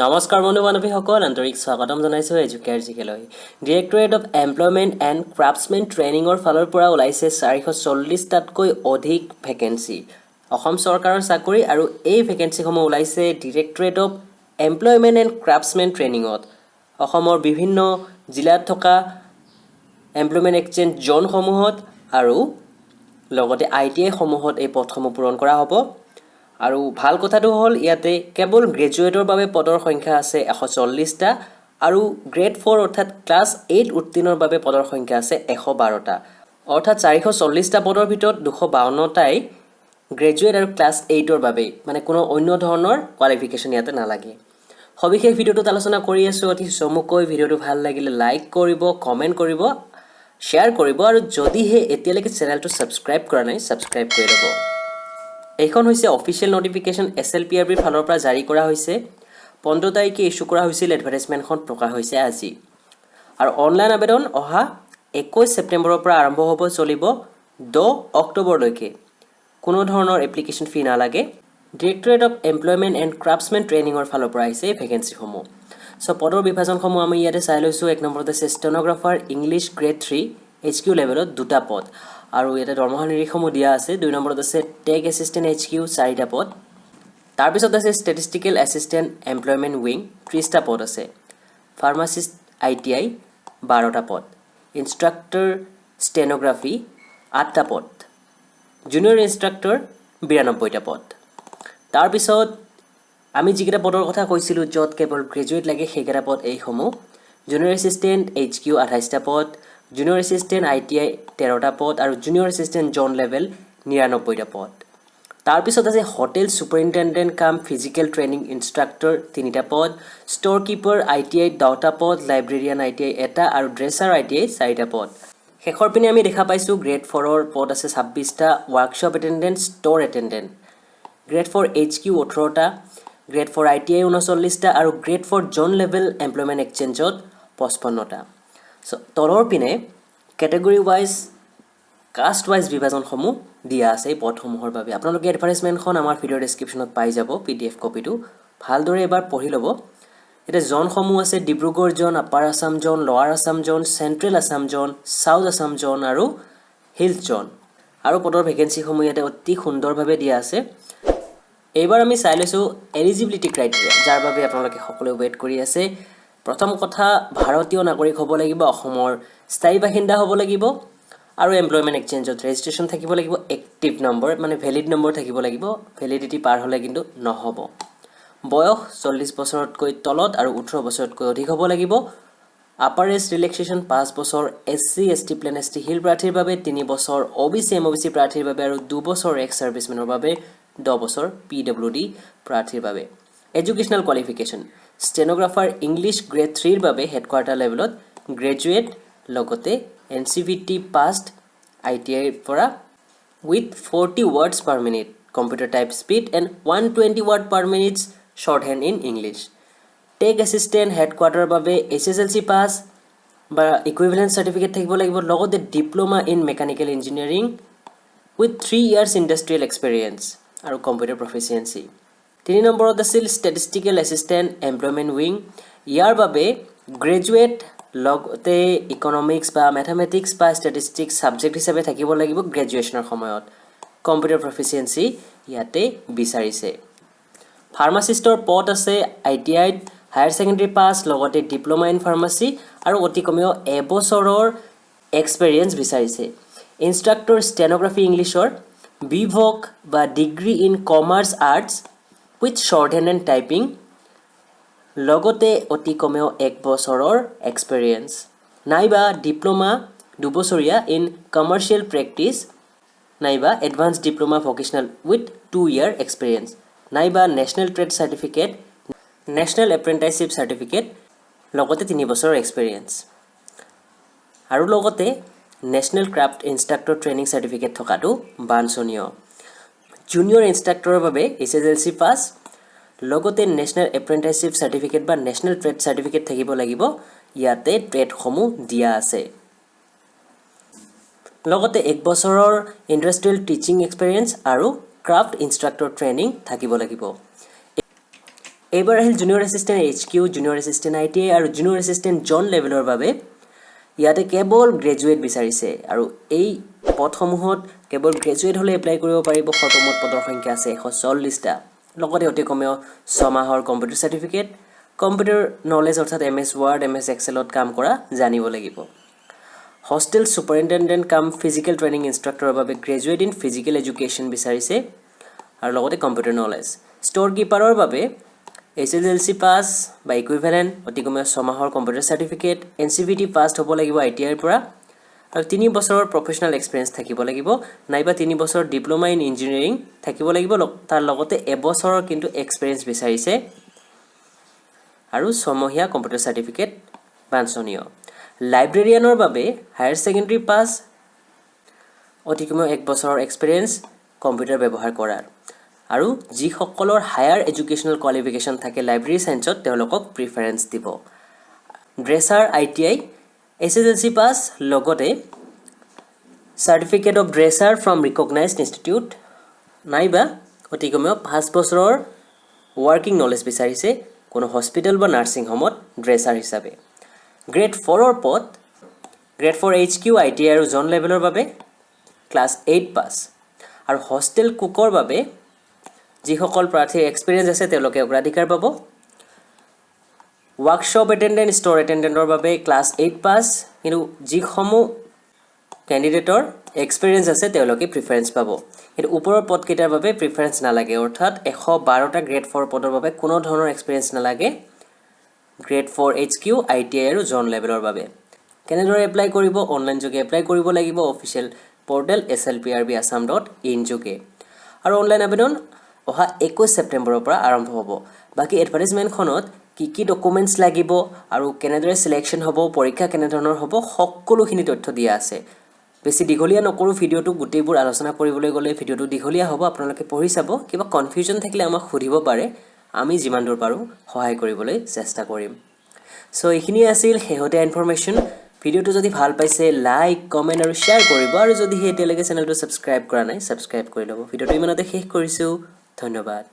নমস্কাৰ বন্ধু বান্ধৱীসকল আন্তৰিক স্বাগতম জনাইছো এডুকেয়াৰজিকেলৈ directorate of employment and craftsmen ট্ৰেইনিঙৰ ফালৰ পৰা ওলাইছে 440টাতকৈ অধিক ভেকেন্সি অসম চৰকাৰৰ চাকৰি আৰু এই ভেকেন্সিসমূহ ওলাইছে directorate of employment and craftsmen ট্ৰেইনিঙত অসমৰ বিভিন্ন জিলাত থকা এমপ্লয়মেণ্ট এক্সচেঞ্জ জোনসমূহত আৰু লগতে ITI সমূহত এই পদসমূহ পূৰণ কৰা হ'ব আৰু ভাল কথাটো হ'ল ইয়াতে কেৱল গ্ৰেজুৱেটৰ বাবে পদৰ সংখ্যা আছে 140টা আৰু গ্ৰেড 4 অৰ্থাৎ ক্লাছ 8 উত্তীৰ্ণৰ বাবে পদৰ সংখ্যা আছে 112টা অৰ্থাৎ 440টা পদৰ ভিতৰত 252টাই গ্ৰেজুৱেট আৰু ক্লাছ 8ৰ বাবে মানে কোনো অন্য ধৰণৰ কোৱালিফিকেশ্যন ইয়াতে নালাগে সবিশেষ ভিডিঅ'টোত আলোচনা কৰি আছো অতি চমুকৈ ভিডিঅ'টো ভাল লাগিলে লাইক কৰিব কমেন্ট কৰিব শ্বেয়াৰ কৰিব আৰু যদিহে এতিয়ালৈকে চেনেলটো সাবস্ক্ৰাইব কৰা নাই সাবস্ক্ৰাইব কৰি ল'ব এইখন হৈছে অফিচিয়েল নোটিফিকেশন SLPRB ৰ ফালৰ পৰা জাৰি কৰা হৈছে 15 তাৰিখে ইস্যু কৰা হৈছিল এডভাৰটাইজমেন্টখন প্ৰকাশ হৈছে আজি আৰু অনলাইন আবেদন অহা 21 ছেপ্টেম্বৰৰ পৰা আৰম্ভ হ'ব চলিব 2 অক্টোবৰলৈকে কোনো ধৰণৰ এপ্লিকেশন ফি নালাগে directorate of employment and craftsmen ট্ৰেইনিঙৰ ফালৰ পৰা আহিছে ভেকেন্সিসমূহ সো পদৰ বিভাজনসমূহ আমি ইয়াতে চাই লৈছো এক নম্বৰতে ষ্টেনোগ্ৰাফাৰ ইংলিশ গ্ৰেড 3 HQ লেভেলত দুটা পদ আৰু এটা দৰমহা নিৰীক্ষসমূহ দিয়া আছে 2 নম্বৰত আছে টেক এসিস্ট্যান্ট HQ 4টা পদ তাৰ পিছত আছে ষ্টেটিষ্টিকেল এসিস্ট্যান্ট এমপ্লয়মেন্ট উইং 30টা পদ আছে ফাৰ্মাসিষ্ট ITI 12টা পদ ইনষ্ট্ৰাক্টৰ ষ্টেনোগ্ৰাফি 8টা পদ জুনিয়ৰ ইনষ্ট্ৰাক্টৰ 92টা পদ তাৰ পিছত আমি যিকেইটা পদৰ কথা কৈছিলো যত কেৱল গ্ৰেজুৱেট লাগে সেইকেইটা পদ এইসমূহ জুনিয়ৰ এসিস্ট্যান্ট HQ 28টা পদ জুনিয়ৰ এসিস্ট্যান্ট ITI 13টা পদ আৰু জুনিয়ৰ এসিস্ট্যান্ট জন লেভেল 99টা পদ তাৰ পিছত আছে হোটেল সুপাৰিনটেনডেন্ট কাম ফিজিক্যাল ট্ৰেইনিং ইনষ্ট্ৰাক্টৰ 3টা পদ ষ্ট'ৰ কিপাৰ ITI 10টা পদ লাইব্ৰেৰিয়ান ITI 1টা আৰু ড্ৰেছাৰ ITI 4টা পদ শেষৰ পিনে আমি দেখা পাইছো গ্ৰেড 4 ৰ পদ আছে 26টা workshop attendant store attendant grade 4 HQ 18টা গ্ৰেড 4 ITI 39টা আৰু গ্ৰেড 4 জন লেভেল এমপ্লয়মেন্ট এক্সচেঞ্জত 55টা সো তলৰ পিনে ক্যাটাগৰি ওয়াইজ কাষ্ট ওয়াইজ বিভাজনসমূহ দিয়া আছে এই পদসমূহৰ বাবে আপোনালোকে এডভাৰটাইজমেন্টখন আমাৰ ভিডিও ডেসক্ৰিপচনত পাই যাব PDF কপিটো ভালদৰে এবাৰ পঢ়ি ল'ব এটা জোনসমূহ আছে ডিব্ৰুগড় জোন আপাৰ আসাম জোন লোৱাৰ আসাম জোন সেন্ট্ৰেল আসাম জোন সাউথ আসাম জোন আৰু হিলছ জোন আৰু পদৰ ভেকেন্সিসমূহ ইয়াতে অতি সুন্দৰভাৱে দিয়া আছে এইবাৰ আমি চাই লৈছো এলিজিবিলিটি ক্ৰাইটেৰিয়া যাৰ বাবে আপোনালোকে সকলোৱে ওয়েট কৰি আছে প্ৰথম কথা ভাৰতীয় নাগৰিক হ'ব লাগিব অসমৰ স্থায়ী বাসিন্দা হ'ব লাগিব আৰু এমপ্লয়মেন্ট এক্সচেঞ্জত ৰেজিষ্ট্ৰেচন থাকিব লাগিব এক্টিভ নম্বৰ মানে ভ্যালিড নম্বৰ থাকিব লাগিব ভ্যালিডিটি পাৰ হলে কিন্তু নহব বয়স 40 বছৰতকৈ তলত আৰু 18 বছৰতকৈ অধিক হ'ব লাগিব আপাৰ এজ ৰিলেক্সেশন 5 বছৰ SC ST plain ST hill প্ৰাৰ্থীৰ বাবে 3 বছৰ OBC MOBC প্ৰাৰ্থীৰ বাবে আৰু 2 বছৰ এক্স সাৰ্ভিসমেনৰ বাবে 10 বছৰ PWD প্ৰাৰ্থীৰ বাবে educational qualification stenographer English grade 3 ৰ বাবে হেডকোৱাৰ্টাৰ লেভেলত গ্ৰেজুৱেট লগতে NCVT passed ITI পৰা with 40 words per minute computer type speed and 120 word per minute shorthand in English tech assistant headquarter বাবে SSLC pass বা equivalent certificate থাকিব লাগিব লগতে diploma in mechanical engineering with 3 years industrial experience আৰু computer proficiency 3 নম্বৰত আছিল statistical assistant employment wing ইয়াৰ বাবে graduate লগতে ইকোনমিক্স বা ম্যাথমেটিক্স বা স্ট্যাটিস্টিক্স সাবজেক্ট হিচাপে থাকিব লাগিব গ্ৰেজুৱেচনৰ সময়ত কম্পিউটাৰ প্ৰফিচিয়েন্সি ইয়াতে বিচাৰিছে ফাৰ্মাসিষ্টৰ পদ আছে ITI হায়াৰ সেকেন্ডাৰী পাস লগতে ডিপ্লোমা ইন ফাৰ্মাসি আৰু অতি কমেও এবছৰৰ এক্সপেৰিয়েন্স বিচাৰিছে ইনষ্ট্ৰাক্টৰ ষ্টেনোগ্ৰাফি ইংলিছৰ বিভক বা degree in commerce arts with shorthand and typing লগতে অতি কমেও 1 বছৰৰ এক্সপেৰিয়েন্স নাইবা ডিপ্লোমা 2 বছৰীয়া ইন কমাৰ্শিয়াল প্ৰেক্টিস নাইবা advance diploma vocational with 2 year experience নাইবা national trade certificate national apprenticeship certificate লগতে 3 বছৰৰ এক্সপেৰিয়েন্স আৰু লগতে national craft instructor training certificate থকাটো বাঞ্ছনীয় জুনিয়ৰ ইনষ্ট্ৰাক্টৰৰ বাবে SSLC পাস লগতে নেশনাল এপ্ৰেন্টিসশিপ সাৰ্টিফিকেট বা নেশনাল ট্ৰেড সাৰ্টিফিকেট থাকিব লাগিব ইয়াতে ট্ৰেডসমূহ দিয়া আছে লগতে 1 বছৰৰ ইণ্ডাষ্ট্ৰিয়েল টিচিং এক্সপেৰিয়েন্স আৰু ক্ৰাফ্ট ইনষ্ট্ৰাক্টৰ ট্ৰেইনিং থাকিব লাগিব এইবাৰ আহিল junior assistant HQ, junior assistant ITI আৰু জুনিয়ৰ এছিষ্টেণ্ট জন লেভেলৰ বাবে ইয়াতে কেৱল গ্ৰেজুৱেট বিচাৰিছে আৰু এই পদসমূহত কেৱল গ্ৰেজুৱেট হ'লে এপ্লাই কৰিব পাৰিব। সৰ্বমুঠ পদৰ সংখ্যা আছে 140টা। লগতে অতি কমেও 6 মাহৰ কম্পিউটাৰ চাৰ্টিফিকেট, কম্পিউটাৰ নলেজ অৰ্থাৎ MS Word, MS Excelত কাম কৰা জানিব লাগিব। হোষ্টেল ছুপাৰিনটেণ্ডেণ্ট কাম ফিজিকেল ট্ৰেইনিং ইনষ্ট্ৰাক্টৰৰ বাবে গ্ৰেজুৱেট ইন ফিজিকেল এডুকেশ্যন বিচাৰিছে আৰু লগতে কম্পিউটাৰ নলেজ। ষ্ট'ৰ কিপাৰৰ বাবে SSLC পাছ বা ইকুইভেলেণ্ট, অতি কমেও 6 মাহৰ কম্পিউটাৰ চাৰ্টিফিকেট, NCVT পাছ হ'ব লাগিব ITIৰ পৰা আৰু 3 বছৰৰ প্ৰফেচনেল এক্সপিৰিয়েঞ্চ থাকিব লাগিব, নাইবা 3 বছৰ ডিপ্ল'মা ইন ইঞ্জিনিয়াৰিং থাকিব লাগিব। তাৰ লগতে এবছৰৰ কিন্তু এক্সপিৰিয়েঞ্চ বিচাৰিছে আৰু 6 মহীয়া কম্পিউটাৰ চাৰ্টিফিকেট বাঞ্ছনীয়। লাইব্ৰেৰিয়ানৰ বাবে হায়াৰ ছেকেণ্ডেৰী পাছ, অতি কমেও 1 বছৰৰ এক্সপিৰিয়েঞ্চ কম্পিউটাৰ ব্যৱহাৰ কৰাৰ আৰু যিসকলৰ হায়াৰ এডুকেশ্যনেল কোৱালিফিকেশ্যন থাকে লাইব্ৰেৰী ছায়েন্সত তেওঁলোকক প্ৰিফাৰেঞ্চ দিব। ড্ৰেছাৰ ITI SSLC পাছ, লগতে certificate of dresser from recognised institute নাইবা অতি কমেও 5 বছৰৰ ৱৰ্কিং নলেজ বিচাৰিছে কোনো হস্পিটেল বা নাৰ্ছিং হোমত ড্ৰেছাৰ হিচাপে। গ্ৰেড 4ৰ পদ, গ্ৰেড 4 HQ, ITI আৰু জন লেভেলৰ বাবে ক্লাছ 8 পাছ আৰু হোষ্টেল কুকৰ বাবে যিসকল প্ৰাৰ্থীৰ এক্সপিৰিয়েঞ্চ আছে তেওঁলোকে অগ্ৰাধিকাৰ পাব। ৱৰ্কশ্বপ এটেণ্ডেণ্ট, ষ্ট'ৰ এটেণ্ডেণ্টৰ বাবে ক্লাছ 8 পাছ, কিন্তু যিসমূহ কেণ্ডিডেটৰ এক্সপিৰিয়েঞ্চ আছে তেওঁলোকে প্ৰিফাৰেঞ্চ পাব। কিন্তু ওপৰৰ পদকেইটাৰ বাবে প্ৰিফাৰেঞ্চ নালাগে, অৰ্থাৎ 112টা গ্ৰেড 4 পদৰ বাবে কোনো ধৰণৰ এক্সপিৰিয়েঞ্চ নালাগে গ্ৰেড 4 HQ, ITI আৰু জন লেভেলৰ বাবে। কেনেদৰে এপ্লাই কৰিব? অনলাইন যোগে এপ্লাই কৰিব লাগিব অফিচিয়েল পৰ্টেল slprbassam.in যোগে আৰু অনলাইন আবেদন অহা 21 ছেপ্টেম্বৰৰ পৰা আৰম্ভ হ'ব। বাকী এডভাৰটাইজমেণ্টখনত কি ডকুমেণ্টছ লাগিব আৰু কেনেদৰে চিলেকশ্যন হ'ব, পৰীক্ষা কেনেধৰণৰ হ'ব, সকলোখিনি তথ্য দিয়া আছে। বেছি দীঘলীয়া নকৰোঁ ভিডিঅ'টো, গোটেইবোৰ আলোচনা কৰিবলৈ গ'লে ভিডিঅ'টো দীঘলীয়া হ'ব, আপোনালোকে পঢ়ি চাব। কিবা কনফিউজন থাকিলে আমাক সুধিব পাৰে, আমি যিমান দূৰ পাৰোঁ সহায় কৰিবলৈ চেষ্টা কৰিম। চ' এইখিনিয়ে আছিল শেহতীয়া ইনফৰমেশ্যন। ভিডিঅ'টো যদি ভাল পাইছে লাইক, কমেণ্ট আৰু শ্বেয়াৰ কৰিব আৰু যদিহে এতিয়ালৈকে চেনেলটো ছাবস্ক্ৰাইব কৰা নাই ছাবস্ক্ৰাইব কৰি ল'ব। ভিডিঅ'টো ইমানতে শেষ কৰিছোঁ, ধন্যবাদ।